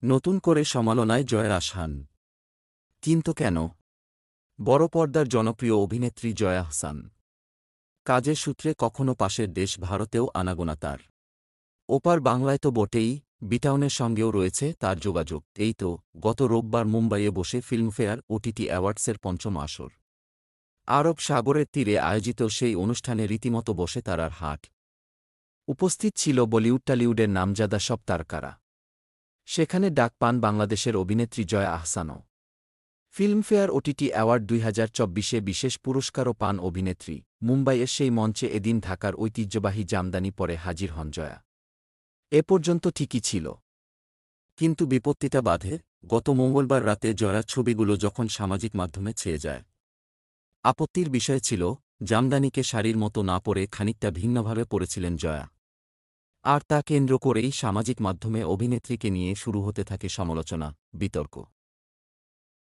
নতুন করে সমালোচনায় জয়া আহসান। কিন্তু কেন? বড় পর্দার জনপ্রিয় অভিনেত্রী জয়া আহসান। কাজের সূত্রে কখনো পাশের দেশ ভারতেও আনাগোনা তার। ওপার বাংলায় তো বটেই, বিটাউনের সঙ্গেও রয়েছে তার যোগাযোগ। এই তো গত রোববার মুম্বাইয়ে বসে ফিল্মফেয়ার ওটিটি অ্যাওয়ার্ডসের পঞ্চম আসর। আরব সাগরের তীরে আয়োজিত সেই অনুষ্ঠানে রীতিমতো বসে তারার হাট। উপস্থিত ছিল বলিউড টলিউডের নামজাদা সব তারকারা। সেখানে ডাক পান বাংলাদেশের অভিনেত্রী জয়া আহসানও। ফিল্মফেয়ার ওটিটি অ্যাওয়ার্ড ২০২৪-এ বিশেষ পুরস্কারও পান অভিনেত্রী। মুম্বাইয়ের সেই মঞ্চে এদিন ঢাকার ঐতিহ্যবাহী জামদানি পরে হাজির হন জয়া। এ পর্যন্ত ঠিকই ছিল, কিন্তু বিপত্তিটা বাধে গত মঙ্গলবার রাতে জয়ার ছবিগুলো যখন সামাজিক মাধ্যমে ছেয়ে যায়। আপত্তির বিষয় ছিল, জামদানিকে শাড়ির মতো না পরে খানিকটা ভিন্নভাবে পরেছিলেন জয়া। আর তা কেন্দ্র করেই সামাজিক মাধ্যমে অভিনেত্রীকে নিয়ে শুরু হতে থাকে সমালোচনা, বিতর্ক।